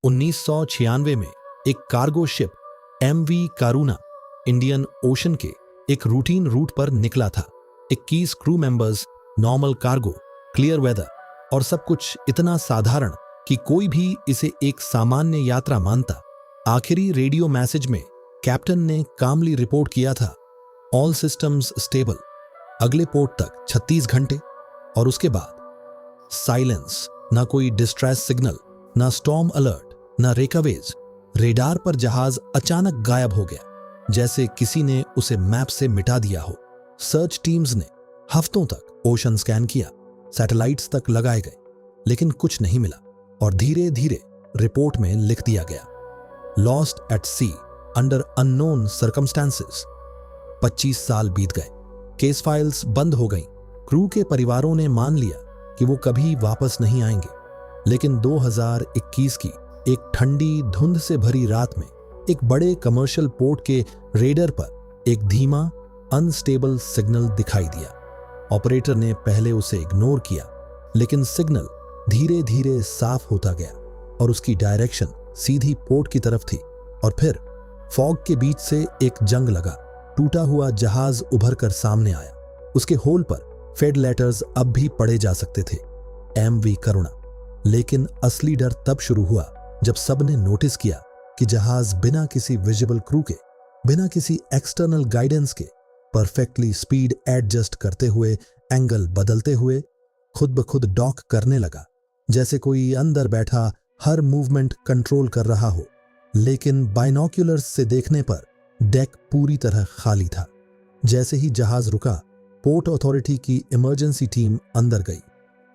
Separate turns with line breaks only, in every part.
1996 में एक cargo ship MV Karuna Indian Ocean के एक रूटीन रूट पर निकला था। 21 crew members, normal cargo, clear weather और सब कुछ इतना साधारण कि कोई भी इसे एक सामान्य यात्रा मानता। आखिरी रेडियो मैसेज में कैप्टन ने कामली रिपोर्ट किया था, ऑल सिस्टम्स स्टेबल, अगले पोर्ट तक 36 घंटे। और उसके बाद साइलेंस, ना कोई डिस्ट्रेस सिग्नल, ना स्टॉर्म अलर्ट, ना रेकावेज। रेडार पर जहाज अचानक गायब हो गया, जैसे किसी ने उसे मैप से मिटा दिया हो। सर्च टीम्स ने हफ्तों तक ओशन स्कैन किया, सैटेलाइट्स तक लगाए गए, लेकिन कुछ नहीं मिला। और धीरे धीरे रिपोर्ट में लिख दिया गया, लॉस्ट एट सी अंडर अननोन सर्कमस्टेंसेस। 25 साल बीत गए, केस फाइल्स बंद हो गईं, क्रू के परिवारों ने मान लिया कि वो कभी वापस नहीं आएंगे। लेकिन 2021 की एक ठंडी धुंध से भरी रात में एक बड़े कमर्शियल पोर्ट के रेडर पर एक धीमा अनस्टेबल सिग्नल दिखाई दिया। ऑपरेटर ने पहले उसे इग्नोर किया, लेकिन सिग्नल धीरे धीरे साफ होता गया और उसकी डायरेक्शन सीधी पोर्ट की तरफ थी। और फिर फॉग के बीच से एक जंग लगा। टूटा हुआ जहाज उभर कर सामने आया। उसके होल पर फेड लेटर्स अब भी पढ़े जा सकते थे, MV करुणा। लेकिन असली डर तब शुरू हुआ जब सबने नोटिस किया कि जहाज बिना किसी विजिबल क्रू के, बिना किसी एक्सटर्नल गाइडेंस के, परफेक्टली स्पीड एडजस्ट करते हुए, एंगल बदलते हुए, खुद ब खुद डॉक करने लगा, जैसे कोई अंदर बैठा हर मूवमेंट कंट्रोल कर रहा हो। लेकिन बाइनोक्यूलर्स से देखने पर डेक पूरी तरह खाली था। जैसे ही जहाज रुका, पोर्ट अथॉरिटी की इमरजेंसी टीम अंदर गई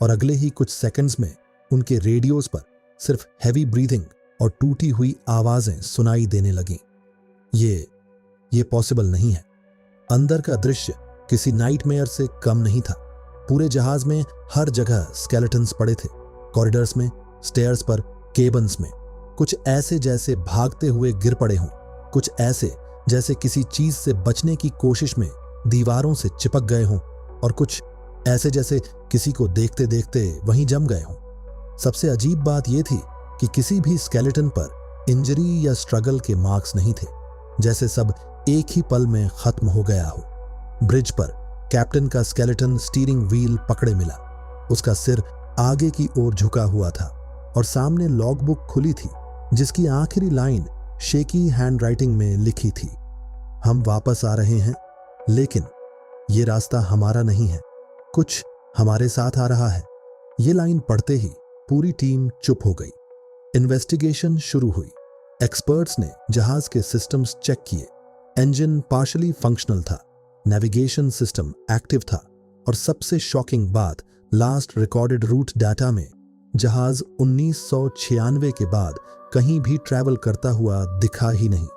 और अगले ही कुछ सेकंड्स में उनके रेडियोज पर सिर्फ हैवी ब्रीथिंग और टूटी हुई आवाजें सुनाई देने लगीं। ये पॉसिबल नहीं है। अंदर का दृश्य किसी नाइटमेयर से कम नहीं था। पूरे जहाज में हर जगह स्केलेटन्स पड़े थे, कॉरिडोर्स में, स्टेयर्स पर, केबन्स में। कुछ ऐसे जैसे भागते हुए गिर पड़े हों, कुछ ऐसे जैसे किसी चीज से बचने की कोशिश में दीवारों से चिपक गए हों, और कुछ ऐसे जैसे किसी को देखते देखते वहीं जम गए हों। सबसे अजीब बात यह थी कि किसी भी स्केलेटन पर इंजरी या स्ट्रगल के मार्क्स नहीं थे, जैसे सब एक ही पल में खत्म हो गया हो। ब्रिज पर कैप्टन का स्केलेटन स्टीयरिंग व्हील पकड़े मिला। उसका सिर आगे की ओर झुका हुआ था और सामने लॉगबुक खुली थी, जिसकी आखिरी लाइन शेकी हैंडराइटिंग में लिखी थी, हम वापस आ रहे हैं, लेकिन ये रास्ता हमारा नहीं है, कुछ हमारे साथ आ रहा है। ये लाइन पढ़ते ही पूरी टीम चुप हो गई। इन्वेस्टिगेशन शुरू हुई। एक्सपर्ट्स ने जहाज के सिस्टम्स चेक किए। इंजन पार्शली फंक्शनल था, नेविगेशन सिस्टम एक्टिव था, और सबसे शॉकिंग बात, लास्ट रिकॉर्डेड रूट डाटा में जहाज 1996 के बाद कहीं भी ट्रैवल करता हुआ दिखा ही नहीं,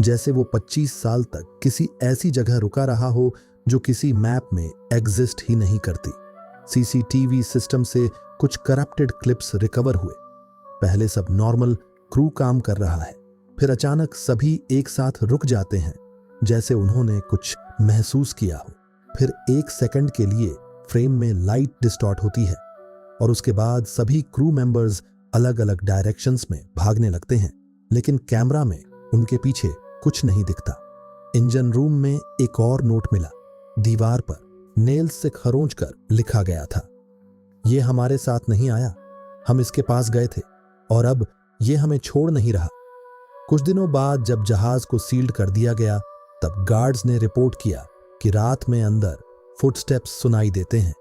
जैसे वो 25 साल तक किसी ऐसी जगह रुका रहा हो जो किसी मैप में एग्जिस्ट ही नहीं करती। CCTV सिस्टम से कुछ करप्टेड क्लिप्स रिकवर हुए। पहले सब नॉर्मल, क्रू काम कर रहा है, फिर अचानक सभी एक साथ रुक जाते हैं, जैसे उन्होंने कुछ महसूस किया हो। फिर एक सेकंड के लिए फ्रेम में लाइट डिस्टॉर्ट होती है, और उसके बाद सभी क्रू मेंबर्स अलग अलग डायरेक्शंस में भागने लगते हैं, लेकिन कैमरा में उनके पीछे कुछ नहीं दिखता। इंजन रूम में एक और नोट मिला। दीवार पर नेल्स से खरोंच कर लिखा गया था, ये हमारे साथ नहीं आया, हम इसके पास गए थे और अब ये हमें छोड़ नहीं रहा। कुछ दिनों बाद जब जहाज को सील्ड कर दिया गया, तब गार्ड्स ने रिपोर्ट किया कि रात में अंदर फुटस्टेप्स सुनाई देते हैं,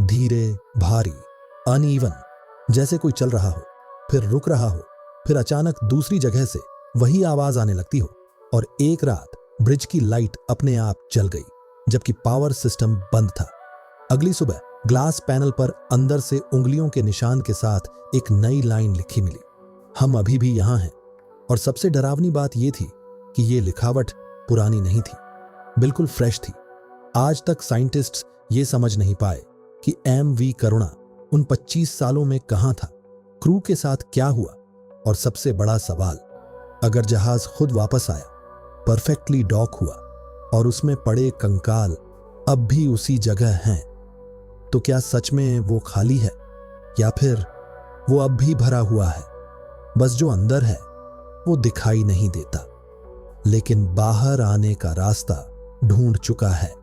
धीरे, भारी, अनइवन, जैसे कोई चल रहा हो, फिर रुक रहा हो, फिर अचानक दूसरी जगह से वही आवाज आने लगती हो। और एक रात ब्रिज की लाइट अपने आप जल गई, जबकि पावर सिस्टम बंद था। अगली सुबह ग्लास पैनल पर अंदर से उंगलियों के निशान के साथ एक नई लाइन लिखी मिली, हम अभी भी यहां हैं। और सबसे डरावनी बात यह थी कि यह लिखावट पुरानी नहीं थी, बिल्कुल फ्रेश थी। आज तक साइंटिस्ट्स ये समझ नहीं पाए कि MV करुणा उन 25 सालों में कहां था, क्रू के साथ क्या हुआ, और सबसे बड़ा सवाल, अगर जहाज खुद वापस आया, परफेक्टली डॉक हुआ और उसमें पड़े कंकाल अब भी उसी जगह हैं, तो क्या सच में वो खाली है, या फिर वो अब भी भरा हुआ है? बस जो अंदर है वो दिखाई नहीं देता, लेकिन बाहर आने का रास्ता ढूंढ चुका है।